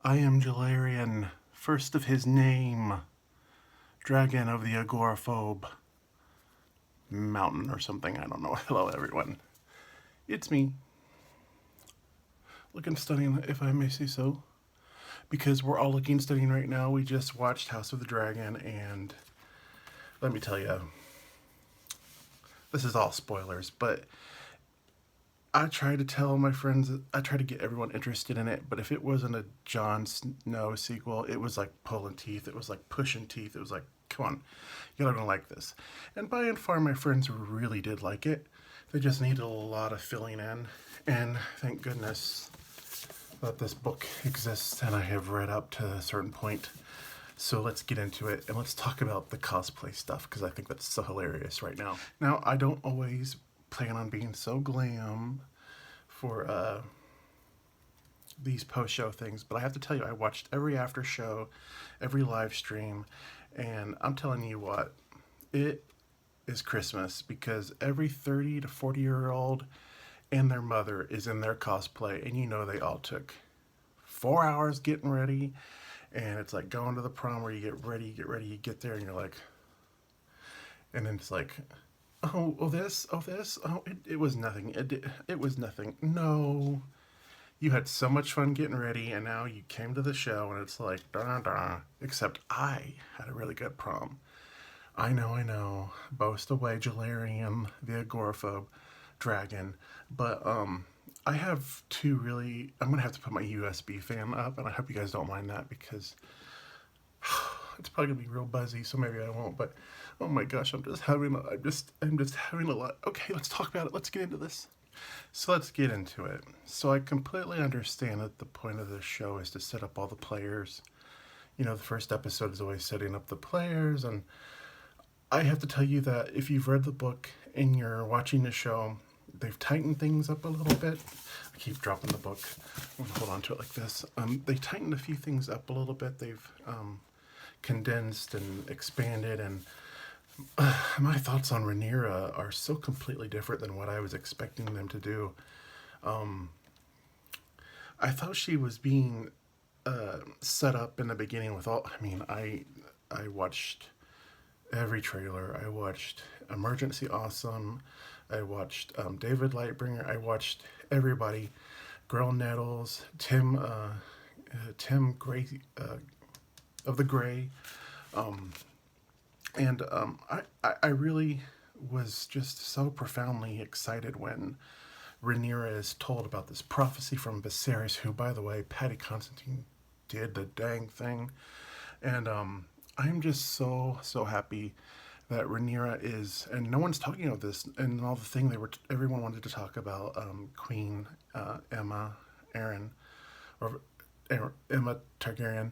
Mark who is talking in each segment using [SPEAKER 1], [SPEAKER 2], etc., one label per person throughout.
[SPEAKER 1] I am Jelerian, first of his name, dragon of the agoraphobe mountain or something, I don't know. Hello everyone. It's me, looking stunning if I may say so, because we're all looking stunning right now. We just watched House of the Dragon, and let me tell you, this is all spoilers, but I try to tell my friends, I try to get everyone interested in it, but if it wasn't a Jon Snow sequel, it was like pulling teeth, it was like pushing teeth, it was like, come on, you're not gonna like this. And by and far, my friends really did like it. They just needed a lot of filling in, and thank goodness that this book exists and I have read up to a certain point. So let's get into it and let's talk about the cosplay stuff because I think that's so hilarious right now. Now, I don't always plan on being so glam for these post show things, but I have to tell you, I watched every after show, every live stream, and I'm telling you what, it is Christmas because every 30 to 40-year-old and their mother is in their cosplay, and you know they all took 4 hours getting ready, and it's like going to the prom where you get ready, you get there, and you're like, and then it's like, it was nothing. It was nothing. No, you had so much fun getting ready, and now you came to the show, and it's like, da da. Except I had a really good prom. I know. Boast away, Jelerian, the agoraphobe dragon. But I have two really. I'm gonna have to put my USB fan up, and I hope you guys don't mind that because it's probably gonna be real buzzy, so maybe I won't. But oh my gosh, I'm just having a lot. Okay, let's talk about it. Let's get into this. So let's get into it. So I completely understand that the point of this show is to set up all the players. You know, the first episode is always setting up the players, and I have to tell you that if you've read the book and you're watching the show, they've tightened things up a little bit. I keep dropping the book. I'm gonna hold on to it like this. They tightened a few things up a little bit. They've condensed and expanded, and my thoughts on Rhaenyra are so completely different than what I was expecting them to do. I thought she was being set up in the beginning with all. I mean, I watched every trailer. I watched Emergency Awesome. I watched David Lightbringer. I watched everybody. Girl Nettles, Tim Gray of the Gray, and I really was just so profoundly excited when Rhaenyra is told about this prophecy from Viserys, who, by the way, Patty Constantine did the dang thing, and I'm just so happy that Rhaenyra is, and no one's talking about this, and all the thing everyone wanted to talk about Queen Emma, Aaron, or Emma Targaryen,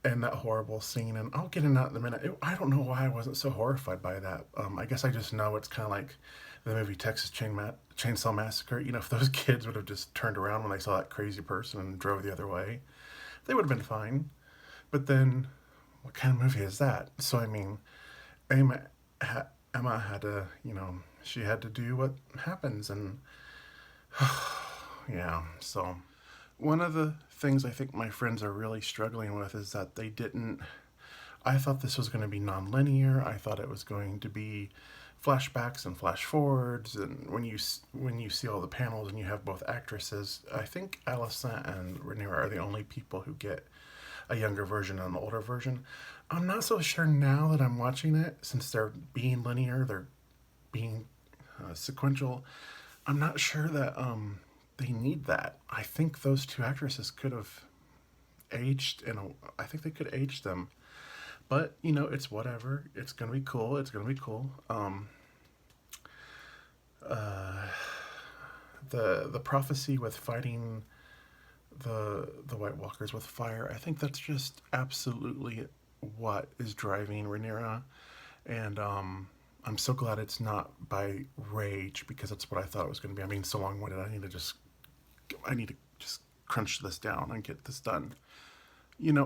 [SPEAKER 1] and that horrible scene, and I'll get into that in a minute. I don't know why I wasn't so horrified by that. I guess I just know it's kind of like the movie Chainsaw Massacre. You know, if those kids would have just turned around when they saw that crazy person and drove the other way, they would have been fine. But then, what kind of movie is that? So I mean, Emma, Emma had to, she had to do what happens, and yeah. So one of the things I think my friends are really struggling with is that they didn't. I thought this was going to be non-linear. I thought it was going to be flashbacks and flash forwards, and when you see all the panels and you have both actresses, I think Alicent and Rhaenyra are the only people who get a younger version and an older version. I'm not so sure now that I'm watching it, since they're being linear, they're being sequential. I'm not sure that they need that. I think those two actresses could have aged, I think they could age them. But it's whatever. It's gonna be cool. It's gonna be cool. The prophecy with fighting the White Walkers with fire. I think that's just absolutely what is driving Rhaenyra, and I'm so glad it's not by rage because that's what I thought it was going to be. I mean, so long-winded. I need to just crunch this down and get this done.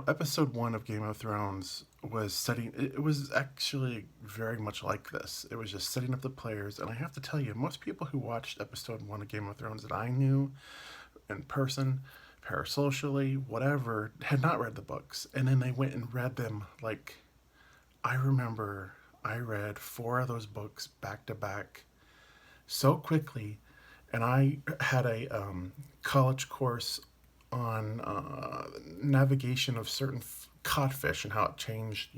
[SPEAKER 1] Episode one of Game of Thrones was setting. It was actually very much like this. It was just setting up the players, and I have to tell you, most people who watched episode one of Game of Thrones that I knew in person parasocially, whatever, had not read the books. And then they went and read them. Like, I remember I read 4 of those books back to back so quickly. And I had a college course on navigation of certain codfish and how it changed,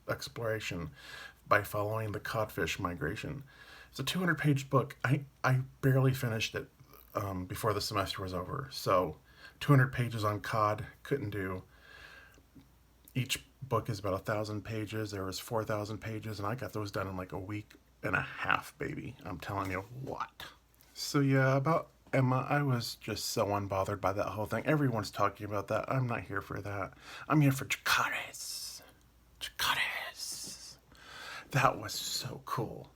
[SPEAKER 1] exploration by following the codfish migration. It's a 200-page book. I barely finished it before the semester was over. So 200 pages on cod, couldn't do. Each book is about 1,000 pages. There was 4,000 pages, and I got those done in like a week and a half, baby. I'm telling you what. So yeah, about Emma, I was just so unbothered by that whole thing. Everyone's talking about that. I'm not here for that. I'm here for Dracarys. Dracarys. That was so cool.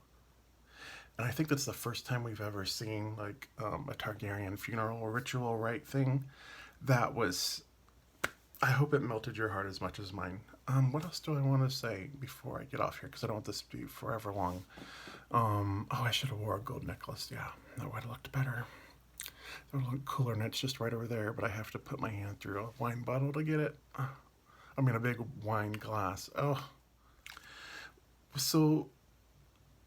[SPEAKER 1] And I think that's the first time we've ever seen like a Targaryen funeral ritual right thing. That was. I hope it melted your heart as much as mine. What else do I want to say before I get off here? Because I don't want this to be forever long. I should have wore a gold necklace. Yeah, that would have looked better. That would look cooler, and it's just right over there. But I have to put my hand through a wine bottle to get it. I mean, a big wine glass. Oh, so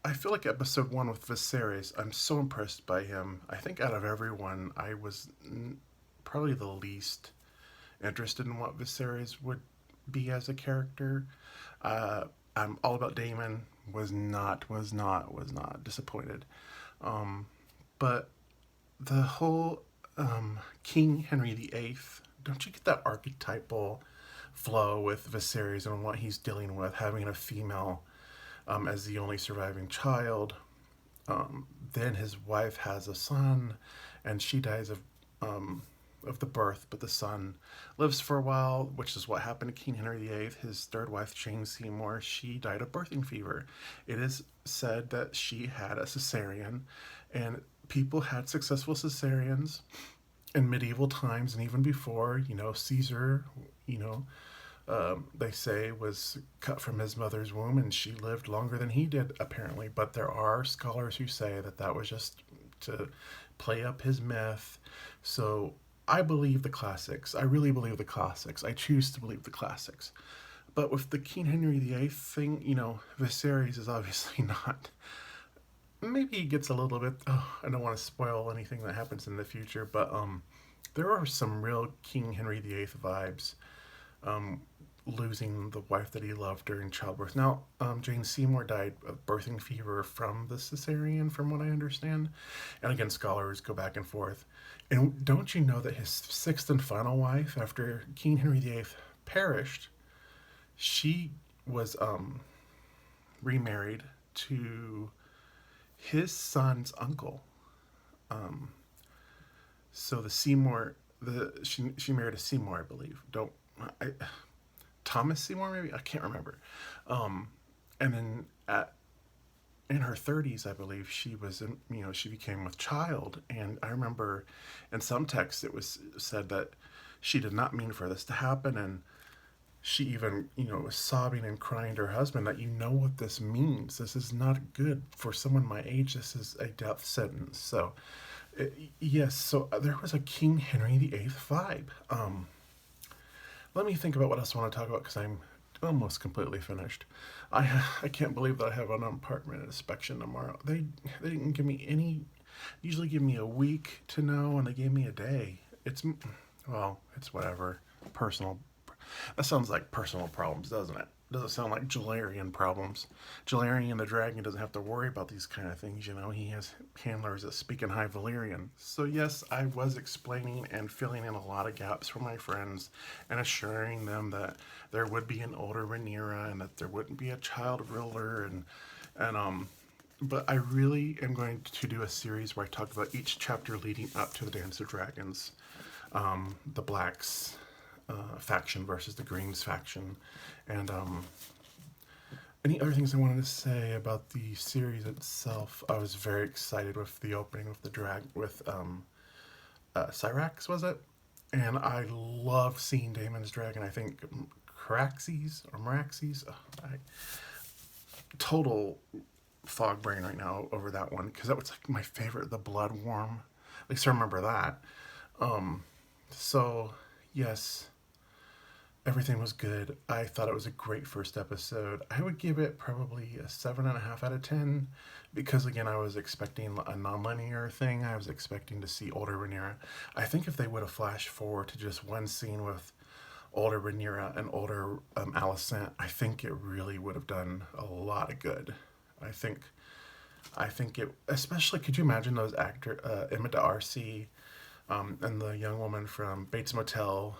[SPEAKER 1] I feel like episode 1 with Viserys, I'm so impressed by him. I think out of everyone, I was probably the least interested in what Viserys would be as a character. I'm all about Daemon. Was not disappointed. But the whole King Henry VIII, don't you get that archetypal flow with Viserys and what he's dealing with, having a female as the only surviving child. Then his wife has a son, and she dies of the birth, but the son lives for a while, which is what happened to King Henry VIII. His third wife, Jane Seymour, she died of birthing fever. It is said that she had a cesarean, and people had successful cesareans in medieval times and even before. Caesar, they say was cut from his mother's womb, and she lived longer than he did, apparently. But there are scholars who say that was just to play up his myth. So I believe the classics. I really believe the classics. I choose to believe the classics. But with the King Henry VIII thing, Viserys is obviously not. Maybe he gets a little bit. I don't want to spoil anything that happens in the future, but there are some real King Henry VIII vibes. Losing the wife that he loved during childbirth. Now, Jane Seymour died of birthing fever from the cesarean, from what I understand. And again, scholars go back and forth. And don't you know that his 6th and final wife, after King Henry VIII perished, she was remarried to his son's uncle. So the Seymour, she married a Seymour, I believe. Thomas Seymour, maybe? I can't remember. And then in her 30s, I believe, she became with child. And I remember in some texts it was said that she did not mean for this to happen. And she even, was sobbing and crying to her husband that what this means. This is not good for someone my age. This is a death sentence. So, yes, so there was a King Henry VIII vibe. Let me think about what else I want to talk about, because I'm almost completely finished. I can't believe that I have an apartment inspection tomorrow. They didn't give me any. Usually give me a week to know, and they gave me a day. It's whatever. Personal. That sounds like personal problems, doesn't it? Doesn't sound like Jelerian problems. Jelerian the dragon doesn't have to worry about these kind of things, He has handlers that speak in High Valyrian. So yes, I was explaining and filling in a lot of gaps for my friends and assuring them that there would be an older Rhaenyra and that there wouldn't be a child ruler but I really am going to do a series where I talk about each chapter leading up to the Dance of Dragons, the Blacks faction versus the Greens faction, and any other things I wanted to say about the series itself. I was very excited with the opening with Syrax, was it? And I love seeing Daemon's dragon. I think Meraxes, total fog brain right now over that one, because that was like my favorite, the Blood Worm. At least I remember that. So, yes, everything was good. I thought it was a great first episode. I would give it probably a 7.5 out of 10 because, again, I was expecting a non-linear thing. I was expecting to see older Rhaenyra. I think if they would have flashed forward to just one scene with older Rhaenyra and older Alicent, I think it really would have done a lot of good. I think, I think it, especially, could you imagine those actor Emma D'Arcy and the young woman from Bates Motel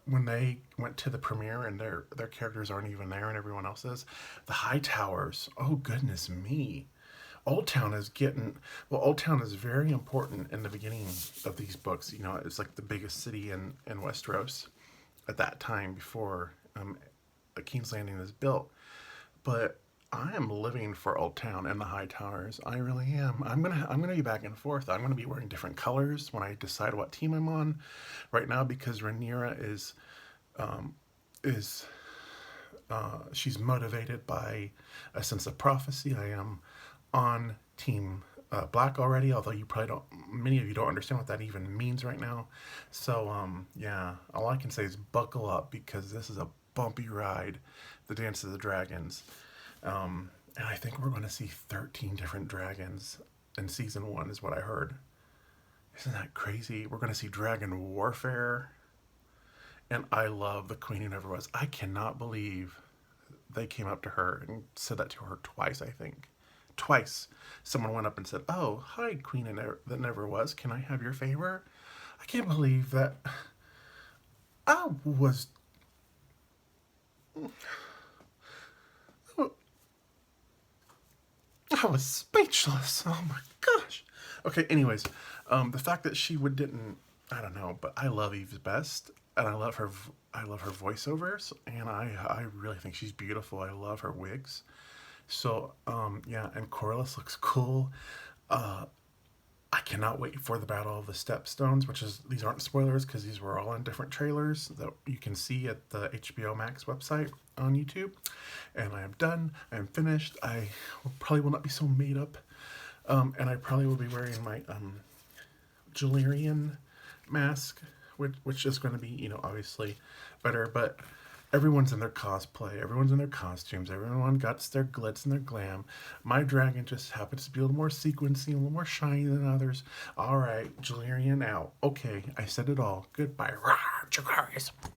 [SPEAKER 1] when they went to the premiere and their characters aren't even there and everyone else is. The High Towers. Oh goodness me. Old Town is getting well. Old Town is very important in the beginning of these books. You know, it's like the biggest city in Westeros at that time before King's Landing is built. But I am living for Old Town and the High Towers. I really am. I'm gonna be back and forth. I'm gonna be wearing different colors when I decide what team I'm on. Right now, because Rhaenyra is she's motivated by a sense of prophecy. I am on team black already, although you probably don't. Many of you don't understand what that even means right now. So yeah, all I can say is buckle up because this is a bumpy ride, the Dance of the Dragons. And I think we're going to see 13 different dragons in season one, is what I heard. Isn't that crazy? We're going to see dragon warfare. And I love the Queen Who Never Was. I cannot believe they came up to her and said that to her twice, I think. Twice. Someone went up and said, "Oh, hi, Queen that Never Was. Can I have your favor?" I can't believe that. I was. I was speechless. Oh my gosh. Okay, anyways, the fact that she would didn't, I don't know, but I love Eve's best, and I love her voiceovers, and I really think she's beautiful. I love her wigs. So, yeah, and Corlys looks cool. I cannot wait for the Battle of the Stepstones, which is, these aren't spoilers because these were all on different trailers that you can see at the HBO Max website on YouTube. And I am done. I am finished. I probably will not be so made up. And I probably will be wearing my Jelerian mask, which is going to be, you know, obviously better. But everyone's in their cosplay, everyone's in their costumes, everyone got their glitz and their glam. My dragon just happens to be a little more sequency, a little more shiny than others. All right, Jelerian out. Okay, I said it all. Goodbye. Rawr,